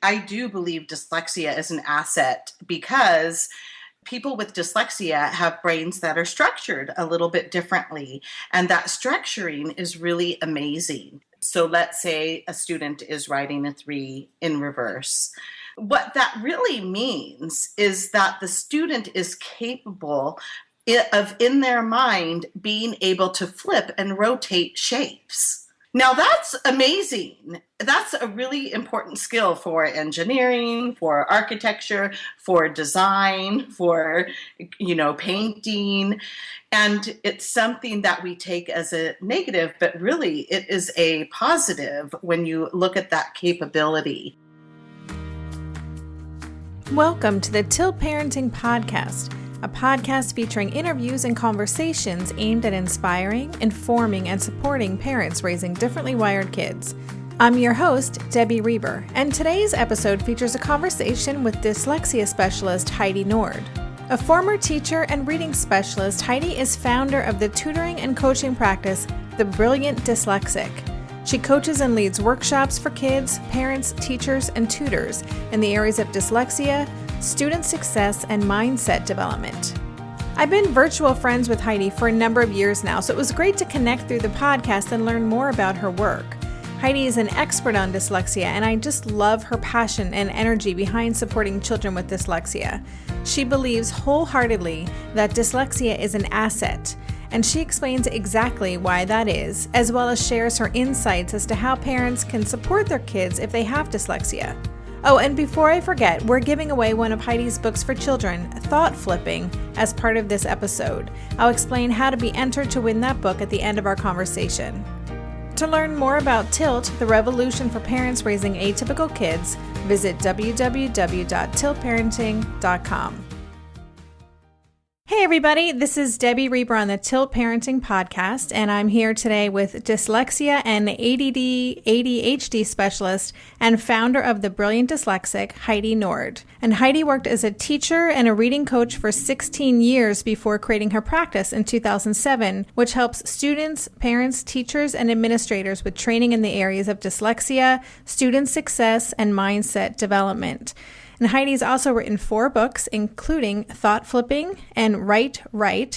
I do believe dyslexia is an asset because people with dyslexia have brains that are structured a little bit differently, and that structuring is really amazing. So let's say a student is writing a 3 in reverse. What that really means is that the student is capable of, in their mind, being able to flip and rotate shapes. Now that's amazing. That's a really important skill for engineering, for architecture, for design, for, painting. And it's something that we take as a negative, but really it is a positive when you look at that capability. Welcome to the Tilt Parenting Podcast, a podcast featuring interviews and conversations aimed at inspiring, informing, and supporting parents raising differently wired kids. I'm your host, Debbie Reber, and today's episode features a conversation with dyslexia specialist Heidi Nord. A former teacher and reading specialist, Heidi is founder of the tutoring and coaching practice, The Brilliant Dyslexic. She coaches and leads workshops for kids, parents, teachers, and tutors in the areas of dyslexia, student success, and mindset development. I've been virtual friends with Heidi for a number of years now, so it was great to connect through the podcast and learn more about her work. Heidi is an expert on dyslexia, and I just love her passion and energy behind supporting children with dyslexia. She believes wholeheartedly that dyslexia is an asset, and she explains exactly why that is, as well as shares her insights as to how parents can support their kids if they have dyslexia. Oh, and before I forget, we're giving away one of Heidi's books for children, Thought Flipping, as part of this episode. I'll explain how to be entered to win that book at the end of our conversation. To learn more about Tilt, the revolution for parents raising atypical kids, visit www.tiltparenting.com. Hey everybody, this is Debbie Reber on the Tilt Parenting Podcast, and I'm here today with dyslexia and ADHD specialist and founder of The Brilliant Dyslexic, Heidi Nord. And Heidi worked as a teacher and a reading coach for 16 years before creating her practice in 2007, which helps students, parents, teachers, and administrators with training in the areas of dyslexia, student success, and mindset development. And Heidi's also written 4 books, including Thought Flipping and Right,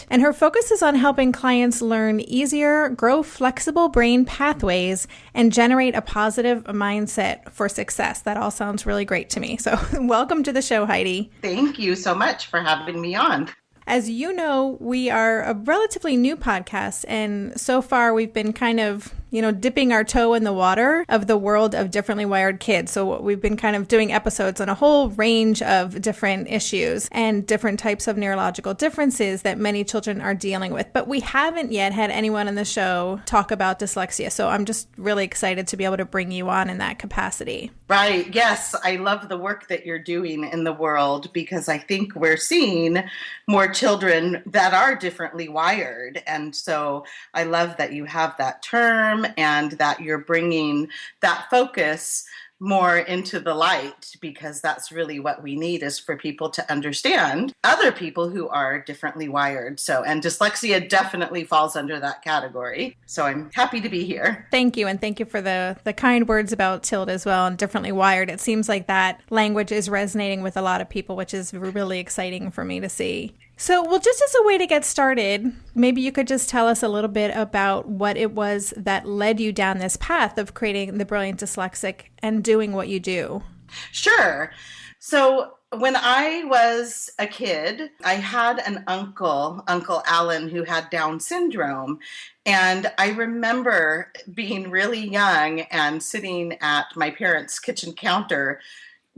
and her focus is on helping clients learn easier, grow flexible brain pathways, and generate a positive mindset for success. That all sounds really great to me. So welcome to the show, Heidi. Thank you so much for having me on. As you know, we are a relatively new podcast, and so far we've been kind of, dipping our toe in the water of the world of differently wired kids. So we've been kind of doing episodes on a whole range of different issues and different types of neurological differences that many children are dealing with. But we haven't yet had anyone on the show talk about dyslexia. So I'm just really excited to be able to bring you on in that capacity. Right. Yes. I love the work that you're doing in the world because I think we're seeing more children that are differently wired. And so I love that you have that term and that you're bringing that focus more into the light, because that's really what we need, is for people to understand other people who are differently wired. So, and dyslexia definitely falls under that category. So I'm happy to be here. Thank you. And thank you for the kind words about Tilt as well and differently wired. It seems like that language is resonating with a lot of people, which is really exciting for me to see. So, well, just as a way to get started, maybe you could just tell us a little bit about what it was that led you down this path of creating The Brilliant Dyslexic and doing what you do. Sure. So when I was a kid, I had an Uncle Alan, who had Down syndrome. And I remember being really young and sitting at my parents' kitchen counter,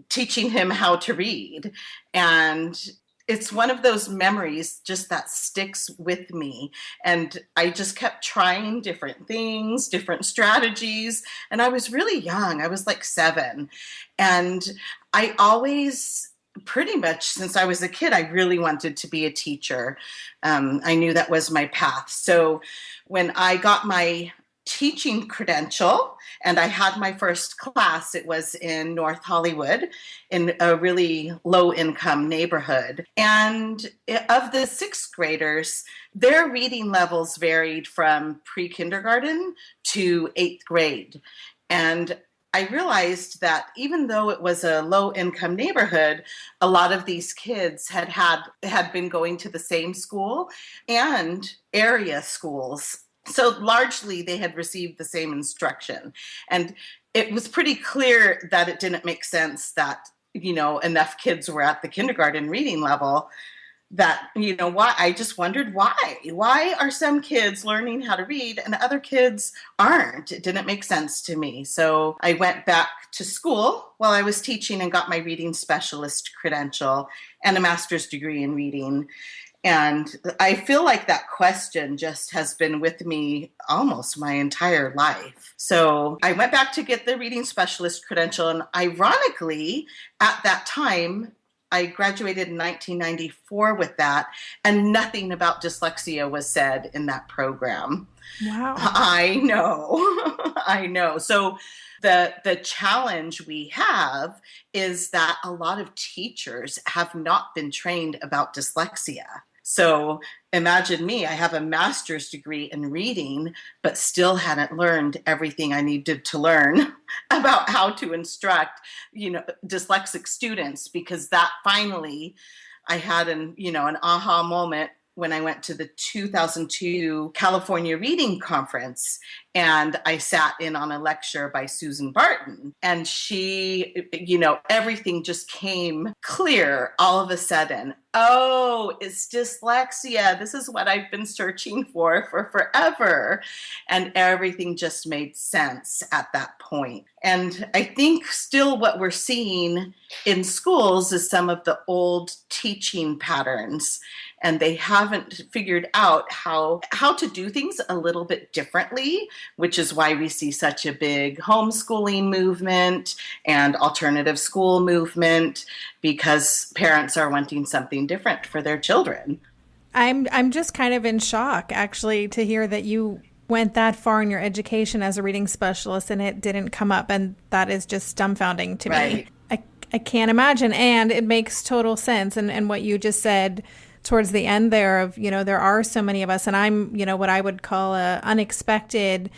teaching him how to read. And it's one of those memories just that sticks with me. And I just kept trying different things, different strategies. And I was really young. I was like 7. And I always, pretty much since I was a kid, I really wanted to be a teacher. I knew that was my path. So when I got my teaching credential and I had my first class, it was in North Hollywood in a really low income neighborhood. And of the 6th graders, their reading levels varied from pre-kindergarten to 8th grade. And I realized that even though it was a low-income neighborhood, a lot of these kids had been going to the same school and area schools. So largely they had received the same instruction. And it was pretty clear that it didn't make sense that, enough kids were at the kindergarten reading level that, why I just wondered why are some kids learning how to read and other kids aren't. It didn't make sense to me. So I went back to school while I was teaching and got my reading specialist credential and a master's degree in reading. And I feel like that question just has been with me almost my entire life. So I went back to get the reading specialist credential, and ironically at that time I graduated in 1994 with that, and nothing about dyslexia was said in that program. Wow. I know. So the challenge we have is that a lot of teachers have not been trained about dyslexia. So imagine me, I have a master's degree in reading, but still hadn't learned everything I needed to learn about how to instruct, dyslexic students, because that finally I had an aha moment when I went to the 2002 California Reading Conference, and I sat in on a lecture by Susan Barton, and she, everything just came clear all of a sudden. Oh, it's dyslexia. This is what I've been searching for forever. And everything just made sense at that point. And I think still what we're seeing in schools is some of the old teaching patterns, and they haven't figured out how to do things a little bit differently, which is why we see such a big homeschooling movement and alternative school movement, because parents are wanting something different for their children. I'm just kind of in shock, actually, to hear that you went that far in your education as a reading specialist and it didn't come up, and that is just dumbfounding to me. I can't imagine, and it makes total sense. And what you just said towards the end there of, there are so many of us, and I'm, what I would call a unexpected,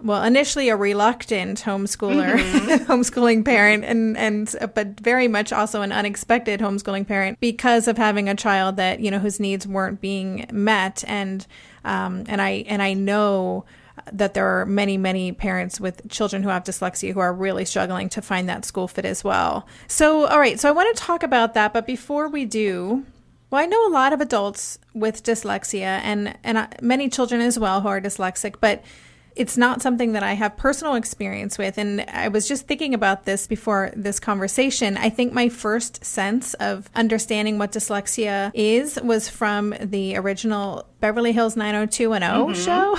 well, initially a reluctant homeschooler, homeschooling parent, but very much also an unexpected homeschooling parent because of having a child that, whose needs weren't being met. And I know that there are many, many parents with children who have dyslexia who are really struggling to find that school fit as well. So, all right. So I want to talk about that. But before we do, well, I know a lot of adults with dyslexia and many children as well who are dyslexic, but it's not something that I have personal experience with. And I was just thinking about this before this conversation. I think my first sense of understanding what dyslexia is was from the original Beverly Hills 90210 show.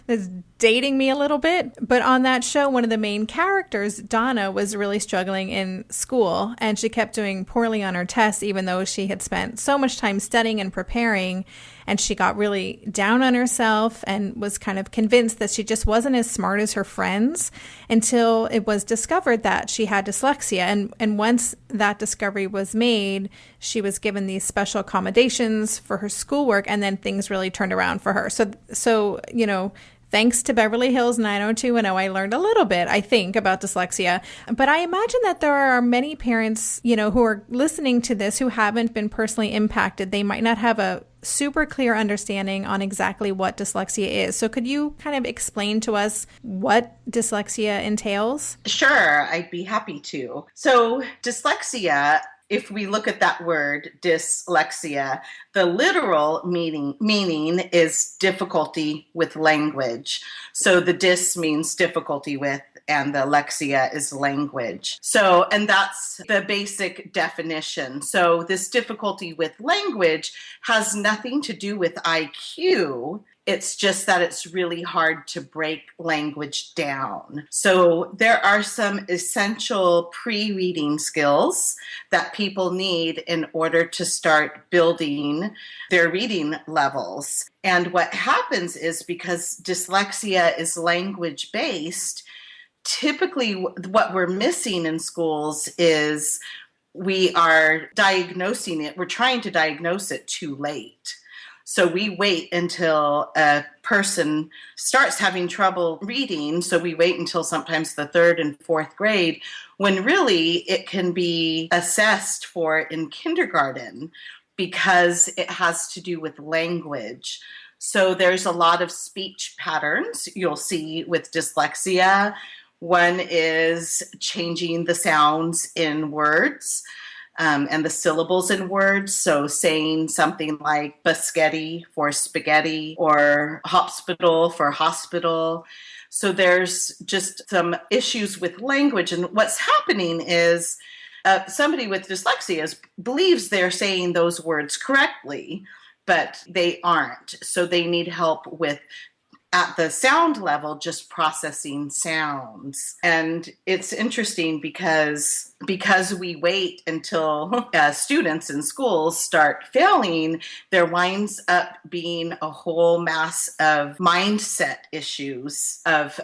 That's dating me a little bit. But on that show, one of the main characters, Donna, was really struggling in school, and she kept doing poorly on her tests, even though she had spent so much time studying and preparing. And she got really down on herself and was kind of convinced that she just wasn't as smart as her friends until it was discovered that she had dyslexia. And once that discovery was made, she was given these special accommodations for her schoolwork, and then things really turned around for her. So thanks to Beverly Hills 90210, I learned a little bit, I think, about dyslexia. But I imagine that there are many parents, who are listening to this who haven't been personally impacted. They might not have a super clear understanding on exactly what dyslexia is. So could you kind of explain to us what dyslexia entails? Sure, I'd be happy to. So dyslexia, if we look at that word, dyslexia, the literal meaning is difficulty with language. So the dys means difficulty with, and the lexia is language. So, and that's the basic definition. So this difficulty with language has nothing to do with IQ. It's just that it's really hard to break language down. So there are some essential pre-reading skills that people need in order to start building their reading levels. And what happens is, because dyslexia is language-based, typically what we're missing in schools is we are diagnosing it. We're trying to diagnose it too late. So we wait until a person starts having trouble reading. So we wait until sometimes the 3rd and 4th grade, when really it can be assessed for in kindergarten because it has to do with language. So there's a lot of speech patterns you'll see with dyslexia. One is changing the sounds in words. And the syllables in words. So saying something like biscotti for spaghetti or hospital for hospital. So there's just some issues with language. And what's happening is somebody with dyslexia believes they're saying those words correctly, but they aren't. So they need help with, at the sound level, just processing sounds. And it's interesting because we wait until students in schools start failing, there winds up being a whole mass of mindset issues of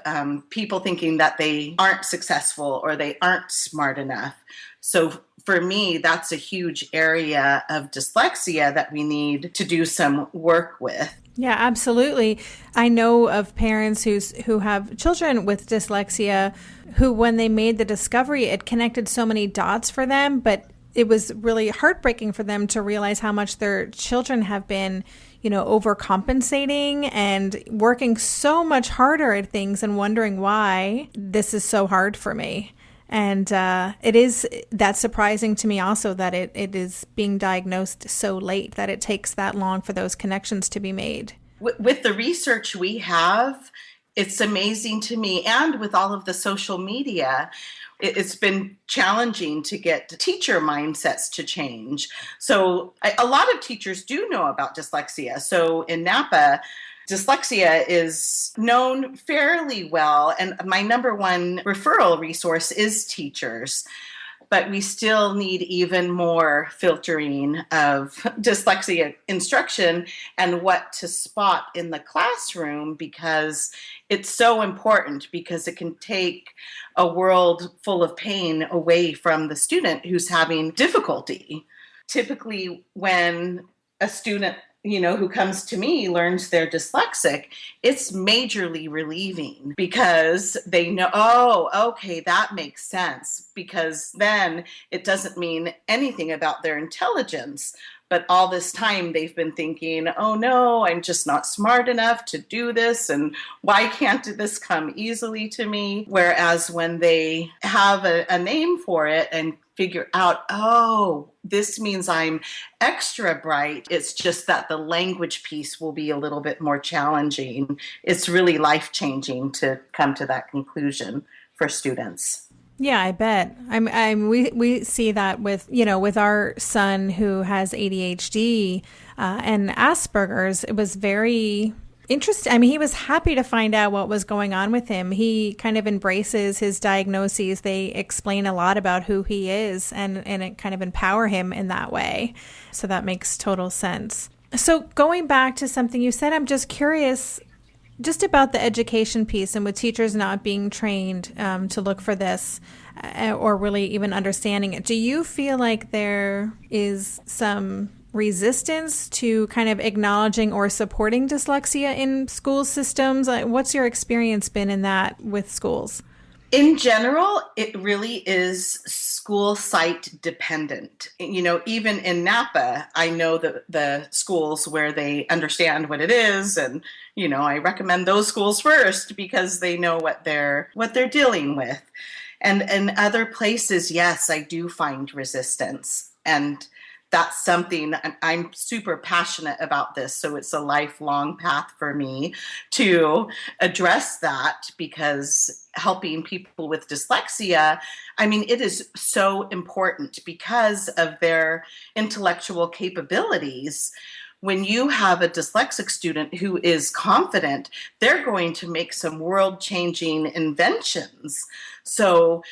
people thinking that they aren't successful or they aren't smart enough. So for me, that's a huge area of dyslexia that we need to do some work with. Yeah, absolutely. I know of parents who have children with dyslexia who, when they made the discovery, it connected so many dots for them, but it was really heartbreaking for them to realize how much their children have been, overcompensating and working so much harder at things and wondering why this is so hard for me. And that's surprising to me also that it is being diagnosed so late, that it takes that long for those connections to be made. With the research we have, it's amazing to me. And with all of the social media, it's been challenging to get teacher mindsets to change. So a lot of teachers do know about dyslexia. So in Napa, dyslexia is known fairly well, and my number one referral resource is teachers. But we still need even more filtering of dyslexia instruction and what to spot in the classroom, because it's so important, because it can take a world full of pain away from the student who's having difficulty. Typically, when a student who comes to me learns they're dyslexic, it's majorly relieving, because they know, oh, okay, that makes sense, because then it doesn't mean anything about their intelligence. But all this time they've been thinking, oh no, I'm just not smart enough to do this, and why can't this come easily to me? Whereas when they have a name for it and figure out, oh, this means I'm extra bright, it's just that the language piece will be a little bit more challenging. It's really life-changing to come to that conclusion for students. Yeah, I bet. We see that with our son who has ADHD and Asperger's. It was very interesting. I mean, he was happy to find out what was going on with him. He kind of embraces his diagnoses. They explain a lot about who he is, and it kind of empower him in that way. So that makes total sense. So going back to something you said, I'm just curious just about the education piece, and with teachers not being trained to look for this or really even understanding it. Do you feel like there is some resistance to kind of acknowledging or supporting dyslexia in school systems? What's your experience been in that with schools? In general, it really is school site dependent. Even in Napa, I know the schools where they understand what it is, and I recommend those schools first because they know what they're dealing with. And in other places, yes, I do find resistance, and that's something I'm super passionate about this. So it's a lifelong path for me to address that, because helping people with dyslexia, it is so important because of their intellectual capabilities. When you have a dyslexic student who is confident, they're going to make some world-changing inventions. So,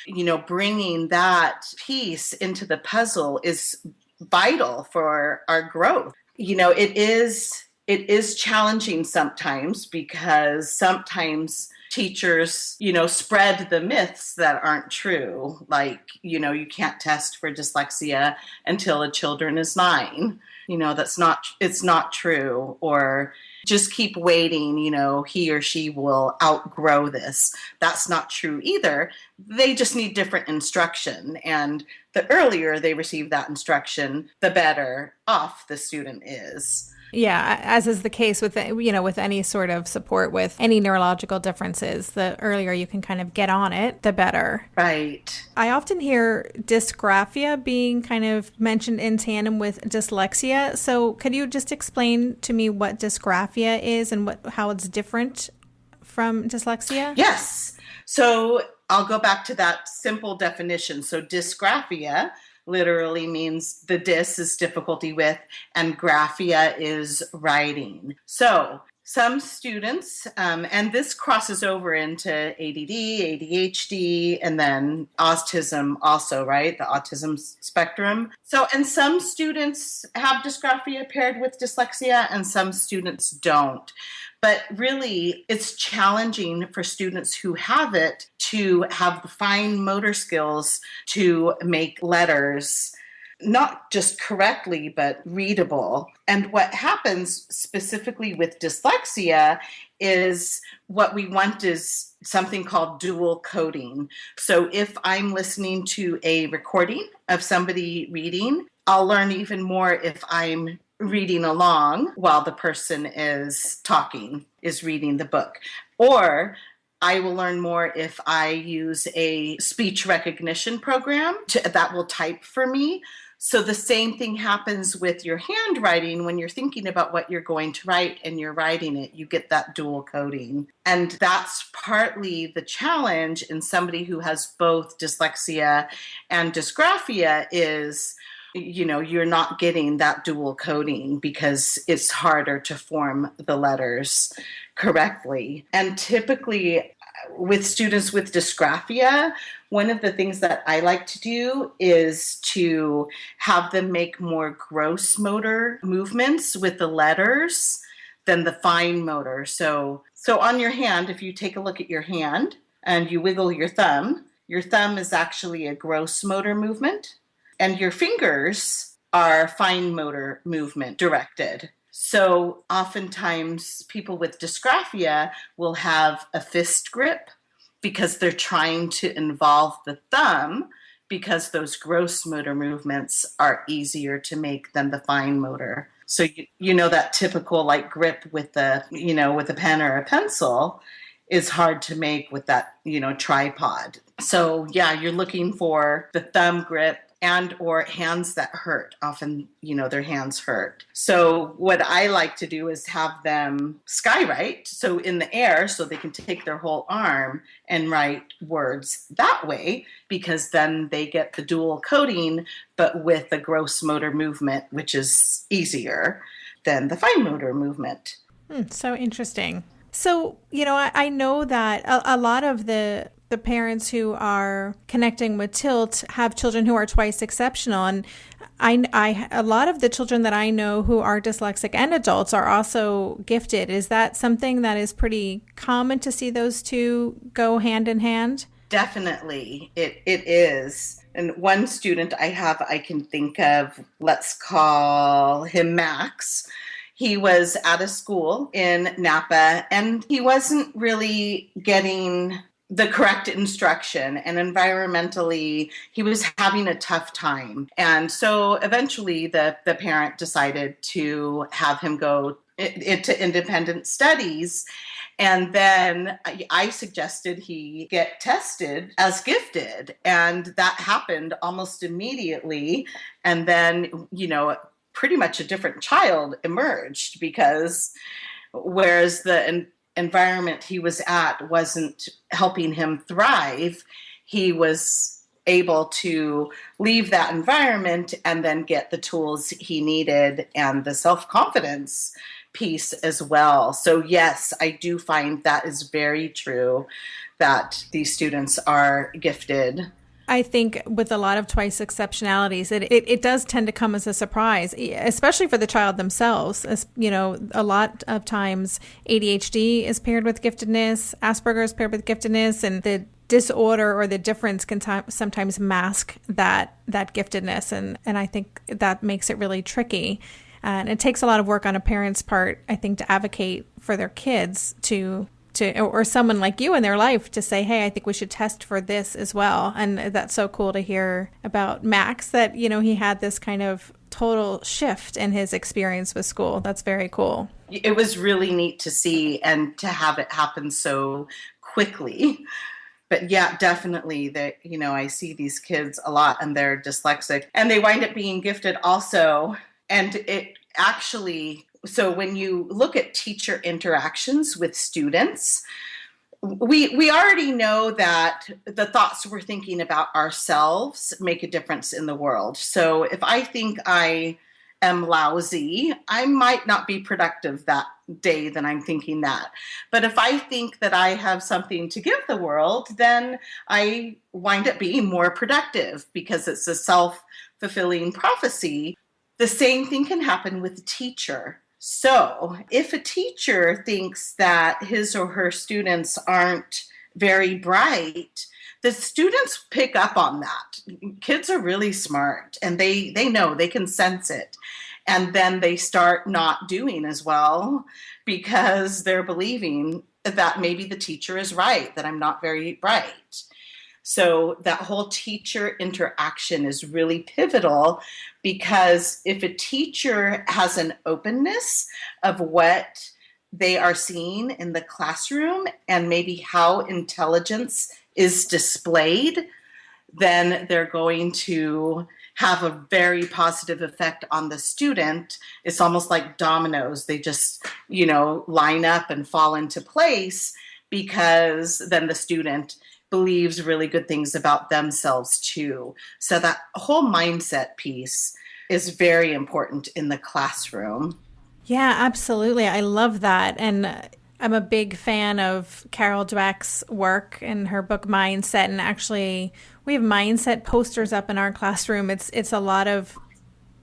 bringing that piece into the puzzle is vital for our growth. It is challenging sometimes, because sometimes teachers, spread the myths that aren't true. Like, you can't test for dyslexia until a children is 9. It's not true. Or just keep waiting, he or she will outgrow this. That's not true either. They just need different instruction. And the earlier they receive that instruction, the better off the student is. Yeah, as is the case with, with any sort of support with any neurological differences, the earlier you can kind of get on it, the better. Right. I often hear dysgraphia being kind of mentioned in tandem with dyslexia. So could you just explain to me what dysgraphia is and how it's different from dyslexia? Yes. So I'll go back to that simple definition. So dysgraphia literally means the dys is difficulty with, and graphia is writing. So some students, and this crosses over into ADD, ADHD, and then autism also, right? The autism spectrum. So, and some students have dysgraphia paired with dyslexia, and some students don't. But really, it's challenging for students who have it to have the fine motor skills to make letters, not just correctly, but readable. And what happens specifically with dyslexia is what we want is something called dual coding. So if I'm listening to a recording of somebody reading, I'll learn even more if I'm reading along while the person is talking, is reading the book. Or I will learn more if I use a speech recognition program that will type for me. So the same thing happens with your handwriting when you're thinking about what you're going to write and you're writing it, you get that dual coding. And that's partly the challenge in somebody who has both dyslexia and dysgraphia is, you're not getting that dual coding because it's harder to form the letters correctly. And typically with students with dysgraphia, one of the things that I like to do is to have them make more gross motor movements with the letters than the fine motor. So on your hand, if you take a look at your hand and you wiggle your thumb is actually a gross motor movement. And your fingers are fine motor movement directed. So oftentimes people with dysgraphia will have a fist grip because they're trying to involve the thumb because those gross motor movements are easier to make than the fine motor. So that typical like grip with with a pen or a pencil is hard to make with that, tripod. So yeah, you're looking for the thumb grip and or hands that hurt. Often, their hands hurt. So what I like to do is have them skywrite, so in the air, so they can take their whole arm and write words that way, because then they get the dual coding, but with the gross motor movement, which is easier than the fine motor movement. So interesting. So, I know that a lot of the parents who are connecting with Tilt have children who are twice exceptional. And I a lot of the children that I know who are dyslexic and adults are also gifted. Is that something that is pretty common to see those two go hand in hand? Definitely. It is. And one student I can think of, let's call him Max. He was at a school in Napa and he wasn't really getting the correct instruction, and environmentally he was having a tough time. And so eventually the parent decided to have him go into independent studies. And then I suggested he get tested as gifted, and that happened almost immediately. And then, pretty much a different child emerged, because whereas the environment he was at wasn't helping him thrive, he was able to leave that environment and then get the tools he needed and the self-confidence piece as well. So yes, I do find that is very true, that these students are gifted. I think with a lot of twice exceptionalities, it does tend to come as a surprise, especially for the child themselves. As you know, a lot of times ADHD is paired with giftedness, Asperger's paired with giftedness, and the disorder or the difference can sometimes mask that giftedness. And I think that makes it really tricky. And it takes a lot of work on a parent's part, I think, to advocate for their kids or someone like you in their life to say, hey, I think we should test for this as well. And that's so cool to hear about Max, that, you know, he had this kind of total shift in his experience with school. That's very cool. It was really neat to see and to have it happen so quickly. But yeah, definitely that, you know, I see these kids a lot and they're dyslexic and they wind up being gifted also. And it actually, so when you look at teacher interactions with students, we already know that the thoughts we're thinking about ourselves make a difference in the world. So if I think I am lousy, I might not be productive that day that I'm thinking that. But if I think that I have something to give the world, then I wind up being more productive because it's a self-fulfilling prophecy. The same thing can happen with a teacher. So if a teacher thinks that his or her students aren't very bright, the students pick up on that. Kids are really smart and they know, they can sense it. And then they start not doing as well because they're believing that maybe the teacher is right, that I'm not very bright. So that whole teacher interaction is really pivotal, because if a teacher has an openness of what they are seeing in the classroom and maybe how intelligence is displayed, then they're going to have a very positive effect on the student. It's almost like dominoes. They just, you know, line up and fall into place, because then the student believes really good things about themselves too. So that whole mindset piece is very important in the classroom. Yeah, absolutely. I love that. And I'm a big fan of Carol Dweck's work and her book Mindset. And actually, we have mindset posters up in our classroom. It's a lot of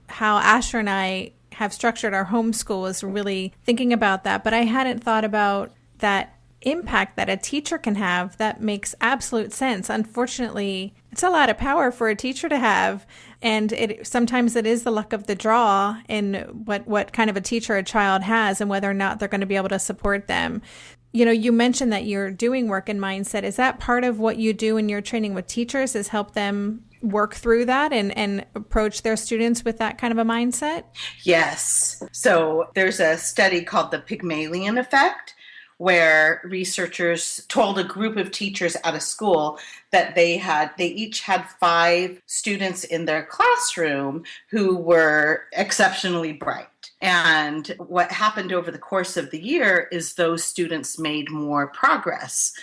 how Asher and I have structured our homeschool, is really thinking about that. But I hadn't thought about that impact that a teacher can have. That makes absolute sense. Unfortunately, it's a lot of power for a teacher to have, and sometimes it is the luck of the draw in what kind of a teacher a child has and whether or not they're going to be able to support them. You know, you mentioned that you're doing work in mindset. Is that part of what you do in your training with teachers, is help them work through that and approach their students with that kind of a mindset? Yes. So there's a study called the Pygmalion effect, where researchers told a group of teachers at a school that they each had 5 students in their classroom who were exceptionally bright. And what happened over the course of the year is those students made more progress.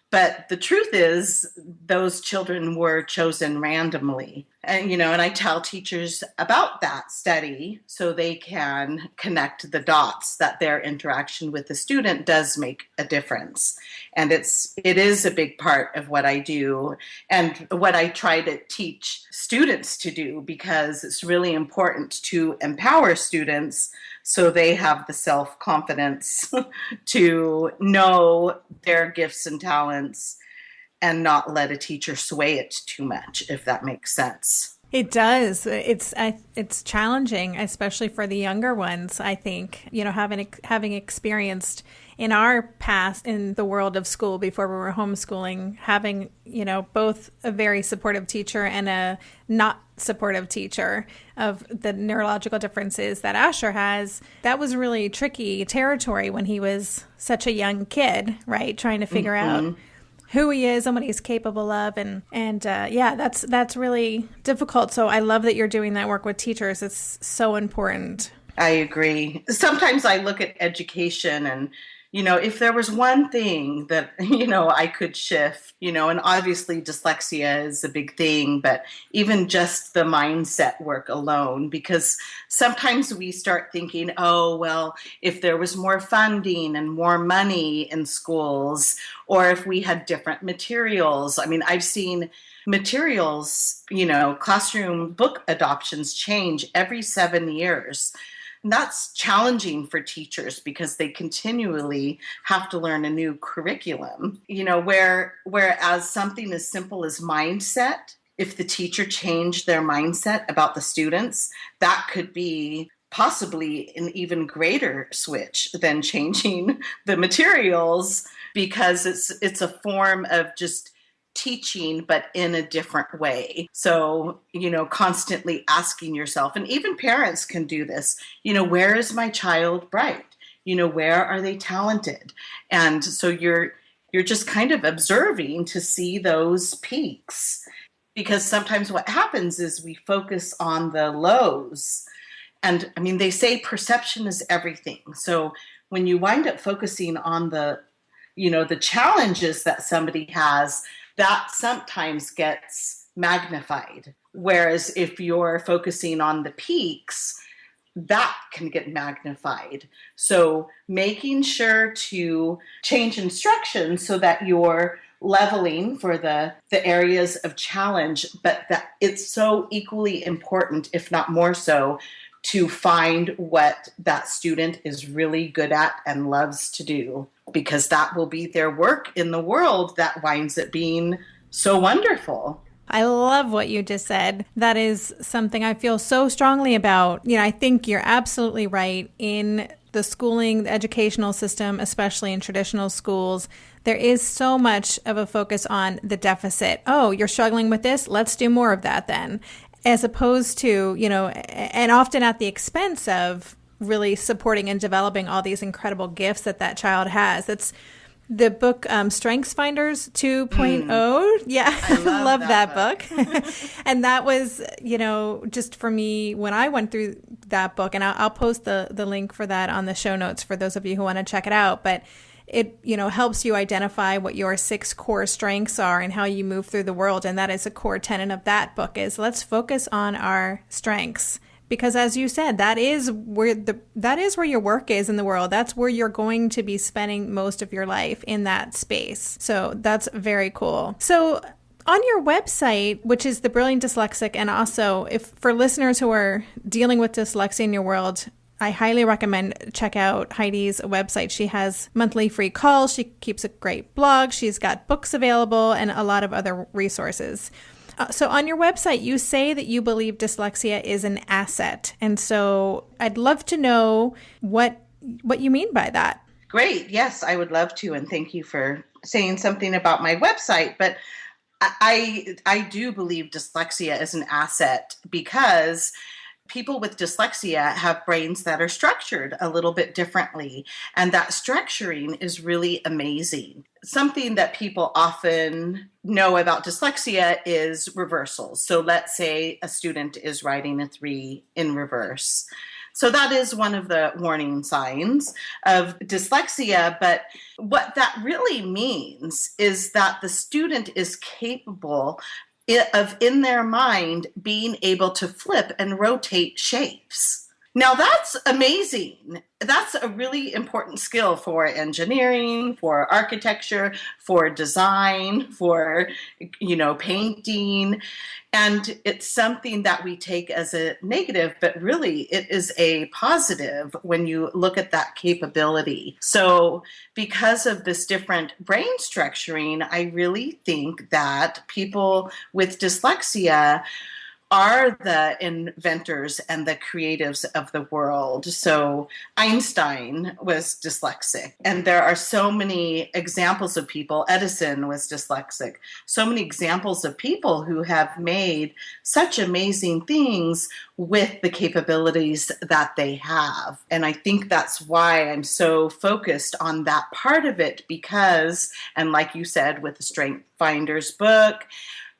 But the truth is, those children were chosen randomly. And, you know, and I tell teachers about that study so they can connect the dots, that their interaction with the student does make a difference. And it is a big part of what I do and what I try to teach students to do, because it's really important to empower students so they have the self-confidence to know their gifts and talents and not let a teacher sway it too much, if that makes sense. It does. It's challenging, especially for the younger ones, I think. You know, having experienced in our past in the world of school before we were homeschooling, having, you know, both a very supportive teacher and a not supportive teacher, of the neurological differences that Asher has, that was really tricky territory when he was such a young kid, right? Trying to figure out who he is and what he's capable of. And yeah, that's really difficult. So I love that you're doing that work with teachers. It's so important. I agree. Sometimes I look at education and, you know, if there was one thing that, you know, I could shift, you know, and obviously dyslexia is a big thing, but even just the mindset work alone, because sometimes we start thinking, oh, well, if there was more funding and more money in schools, or if we had different materials. I mean, I've seen materials, classroom book adoptions change every 7 years. And that's challenging for teachers because they continually have to learn a new curriculum, whereas something as simple as mindset, if the teacher changed their mindset about the students, that could be possibly an even greater switch than changing the materials, because it's a form of just teaching, but in a different way. So, constantly asking yourself, and even parents can do this, where is my child bright? Where are they talented? And so you're just kind of observing to see those peaks, because sometimes what happens is we focus on the lows. And they say perception is everything. So when you wind up focusing on the challenges that somebody has, that sometimes gets magnified. Whereas if you're focusing on the peaks, that can get magnified. So making sure to change instructions so that you're leveling for the areas of challenge, but that it's so equally important, if not more so, to find what that student is really good at and loves to do, because that will be their work in the world that winds up being so wonderful. I love what you just said. That is something I feel so strongly about. I think you're absolutely right. In the schooling, the educational system, especially in traditional schools, there is so much of a focus on the deficit. Oh, you're struggling with this? Let's do more of that then. As opposed to, and often at the expense of really supporting and developing all these incredible gifts that child has. That's the book Strengths Finders 2.0. Yeah, I love that book. And that was, just for me, when I went through that book, and I'll post the link for that on the show notes for those of you who want to check it out. But it, helps you identify what your 6 core strengths are and how you move through the world. And that is a core tenet of that book, is let's focus on our strengths. Because as you said, that is where your work is in the world. That's where you're going to be spending most of your life, in that space. So that's very cool. So on your website, which is The Brilliant Dyslexic, and also if for listeners who are dealing with dyslexia in your world, I highly recommend check out Heidi's website. She has monthly free calls. She keeps a great blog. She's got books available and a lot of other resources. So on your website, you say that you believe dyslexia is an asset. And so I'd love to know what you mean by that. Great. Yes, I would love to. And thank you for saying something about my website. But I do believe dyslexia is an asset, because people with dyslexia have brains that are structured a little bit differently, and that structuring is really amazing. Something that people often know about dyslexia is reversals. So let's say a student is writing a 3 in reverse. So that is one of the warning signs of dyslexia. But what that really means is that the student is capable of, in their mind, being able to flip and rotate shapes. Now that's amazing. That's a really important skill for engineering, for architecture, for design, for, painting. And it's something that we take as a negative, but really it is a positive when you look at that capability. So because of this different brain structuring, I really think that people with dyslexia are the inventors and the creatives of the world. So Einstein was dyslexic, and there are so many examples of people. Edison was dyslexic. So many examples of people who have made such amazing things with the capabilities that they have. And I think that's why I'm so focused on that part of it, because, and like you said, with the Strength Finders book,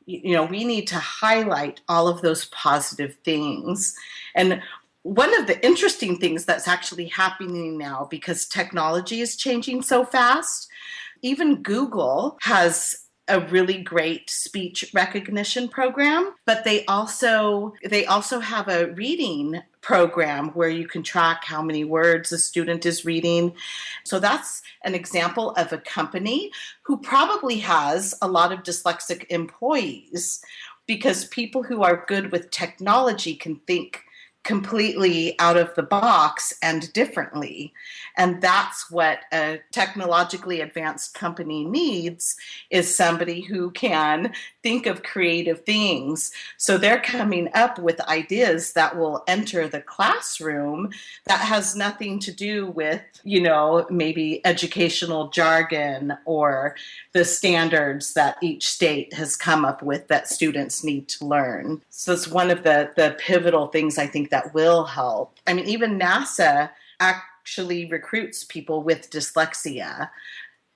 we need to highlight all of those positive things. And one of the interesting things that's actually happening now, because technology is changing so fast, even Google has a really great speech recognition program, but they also have a reading program where you can track how many words a student is reading. So that's an example of a company who probably has a lot of dyslexic employees, because people who are good with technology can think completely out of the box and differently. And that's what a technologically advanced company needs, is somebody who can think of creative things. So they're coming up with ideas that will enter the classroom that has nothing to do with, maybe educational jargon or the standards that each state has come up with that students need to learn. So it's one of the pivotal things I think that will help. I mean, even NASA actually recruits people with dyslexia.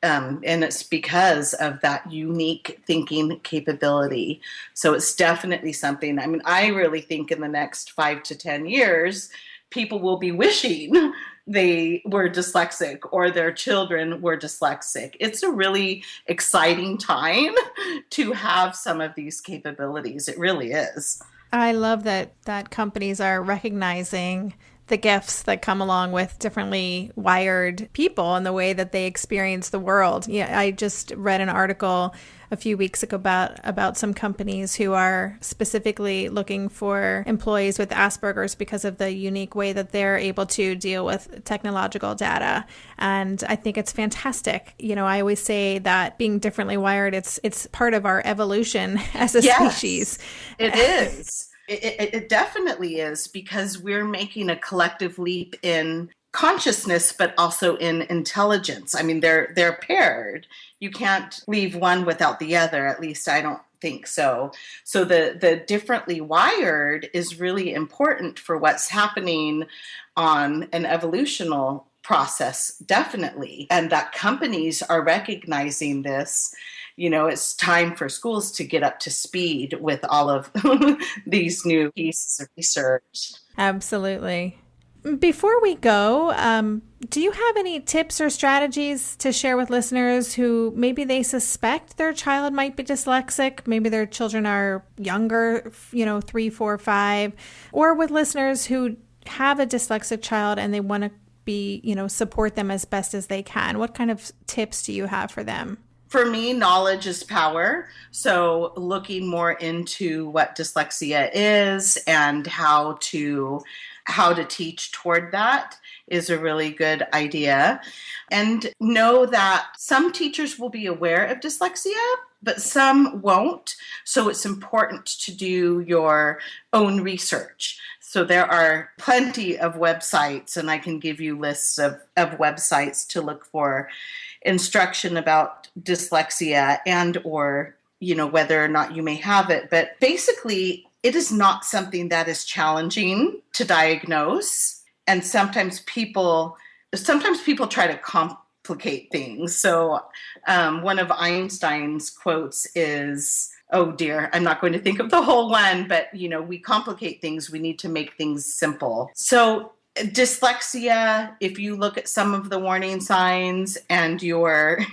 And it's because of that unique thinking capability. So it's definitely something, I mean, I really think in the next 5 to 10 years, people will be wishing they were dyslexic or their children were dyslexic. It's a really exciting time to have some of these capabilities. It really is. I love that companies are recognizing the gifts that come along with differently wired people and the way that they experience the world. Yeah, I just read an article a few weeks ago about some companies who are specifically looking for employees with Asperger's because of the unique way that they're able to deal with technological data. And I think it's fantastic. I always say that being differently wired, it's part of our evolution as a species. It is. It definitely is, because we're making a collective leap in consciousness, but also in intelligence. I mean, they're paired. You can't leave one without the other. At least I don't think so. So the differently wired is really important for what's happening on an evolutional process, definitely. And that companies are recognizing this. It's time for schools to get up to speed with all of these new pieces of research. Absolutely. Before we go, do you have any tips or strategies to share with listeners who maybe they suspect their child might be dyslexic? Maybe their children are younger, 3, 4, 5, or with listeners who have a dyslexic child and they want to be, support them as best as they can. What kind of tips do you have for them? For me, knowledge is power. So looking more into what dyslexia is and how to teach toward that is a really good idea. And know that some teachers will be aware of dyslexia, but some won't. So it's important to do your own research. So there are plenty of websites, and I can give you lists of websites to look for instruction about dyslexia and or whether or not you may have it. But basically, it is not something that is challenging to diagnose. And sometimes people try to complicate things. So one of Einstein's quotes is, oh dear, I'm not going to think of the whole one, but we complicate things. We need to make things simple. So dyslexia, if you look at some of the warning signs and your,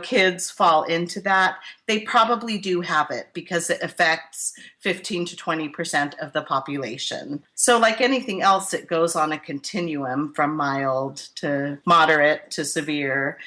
kids fall into that, they probably do have it because it affects 15 to 20% of the population. So like anything else, it goes on a continuum from mild to moderate to severe.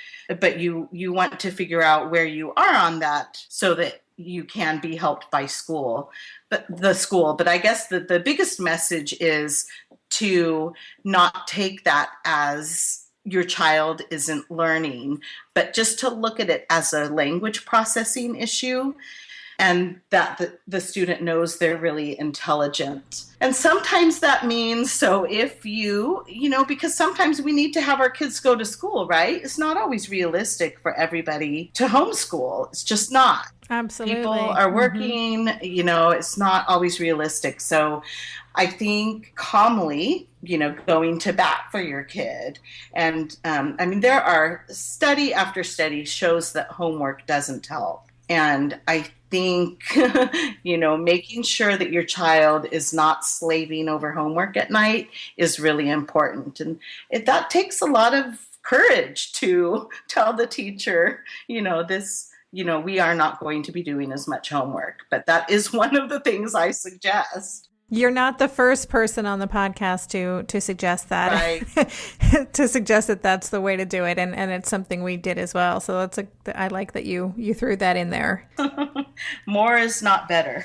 But you want to figure out where you are on that so that you can be helped by school. But I guess the biggest message is to not take that as your child isn't learning, but just to look at it as a language processing issue, and that the student knows they're really intelligent. And sometimes that means, so if because sometimes we need to have our kids go to school, right? It's not always realistic for everybody to homeschool. It's just not. Absolutely. People are working, it's not always realistic. So I think calmly, going to bat for your kid. And there are study after study shows that homework doesn't help. And I think, making sure that your child is not slaving over homework at night is really important. And that takes a lot of courage to tell the teacher, we are not going to be doing as much homework. But that is one of the things I suggest. You're not the first person on the podcast to suggest that, right? To suggest that that's the way to do it, and it's something we did as well. So I like that you threw that in there. More is not better.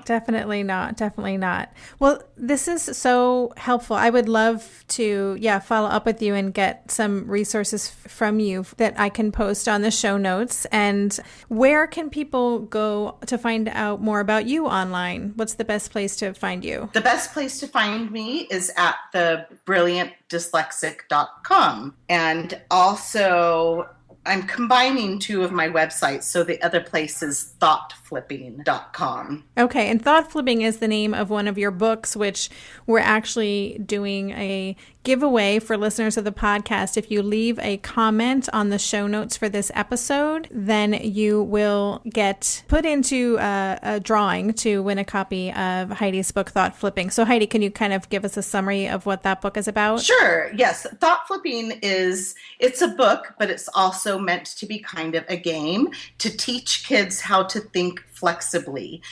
Definitely not. Well, this is so helpful. I would love to, follow up with you and get some resources from you that I can post on the show notes. And where can people go to find out more about you online? What's the best place to find you? The best place to find me is at the brilliantdyslexic.com. And also, I'm combining two of my websites. So the other place is thoughtflipping.com. Okay. And Thought Flipping is the name of one of your books, which we're actually doing a giveaway for listeners of the podcast. If you leave a comment on the show notes for this episode, then you will get put into a drawing to win a copy of Heidi's book, Thought Flipping. So Heidi, can you kind of give us a summary of what that book is about? Sure. Yes. Thought Flipping it's a book, but it's also meant to be kind of a game to teach kids how to think flexibly.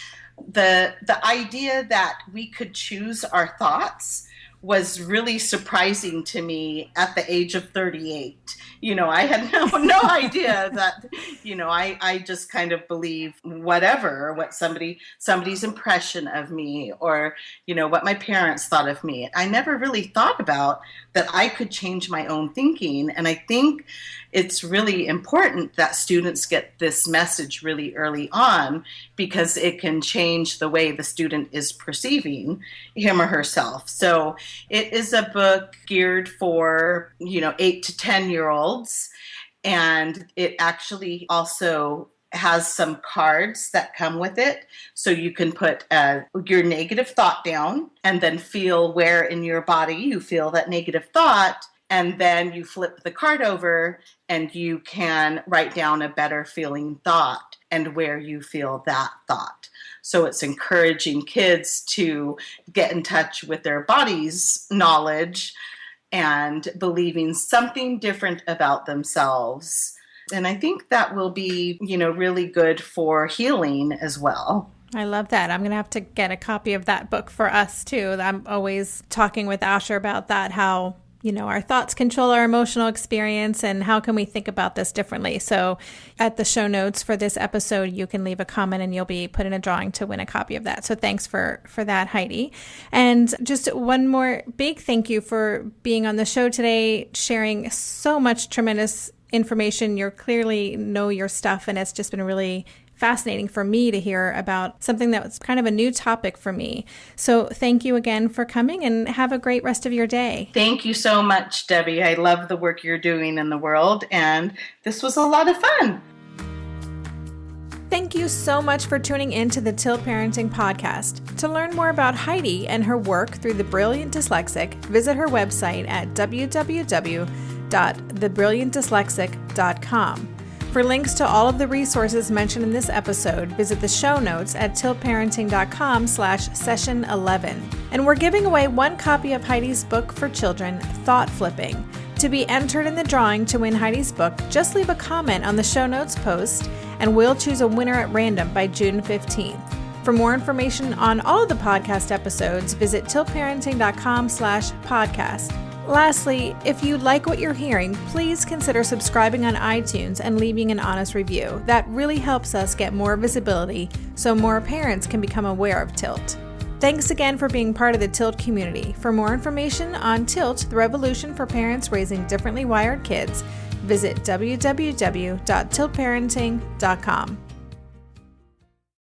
The idea that we could choose our thoughts was really surprising to me at the age of 38. I had no idea that, I just kind of believe what somebody's impression of me or, what my parents thought of me. I never really thought about that I could change my own thinking. And I think it's really important that students get this message really early on because it can change the way the student is perceiving him or herself. So it is a book geared for, 8 to 10-year-olds. And it actually also has some cards that come with it. So you can put your negative thought down and then feel where in your body you feel that negative thought. And then you flip the card over and you can write down a better feeling thought and where you feel that thought. So it's encouraging kids to get in touch with their body's knowledge and believing something different about themselves. And I think that will be, really good for healing as well. I love that. I'm going to have to get a copy of that book for us too. I'm always talking with Asher about that, how our thoughts control our emotional experience and how can we think about this differently. So at the show notes for this episode, you can leave a comment and you'll be put in a drawing to win a copy of that. So thanks for that, Heidi. And just one more big thank you for being on the show today, sharing so much tremendous information. You clearly know your stuff, and it's just been really fascinating for me to hear about something that was kind of a new topic for me. So thank you again for coming, and have a great rest of your day. Thank you so much, Debbie. I love the work you're doing in the world, and this was a lot of fun. Thank you so much for tuning in to the Tilt Parenting Podcast. To learn more about Heidi and her work through The Brilliant Dyslexic, visit her website at www.thebrilliantdyslexic.com. For links to all of the resources mentioned in this episode, visit the show notes at tiltparenting.com/session11. And we're giving away one copy of Heidi's book for children, Thought Flipping. To be entered in the drawing to win Heidi's book, just leave a comment on the show notes post, and we'll choose a winner at random by June 15th. For more information on all of the podcast episodes, visit tiltparenting.com/podcast. Lastly, if you like what you're hearing, please consider subscribing on iTunes and leaving an honest review. That really helps us get more visibility so more parents can become aware of Tilt. Thanks again for being part of the Tilt community. For more information on Tilt, the revolution for parents raising differently wired kids, visit www.tiltparenting.com.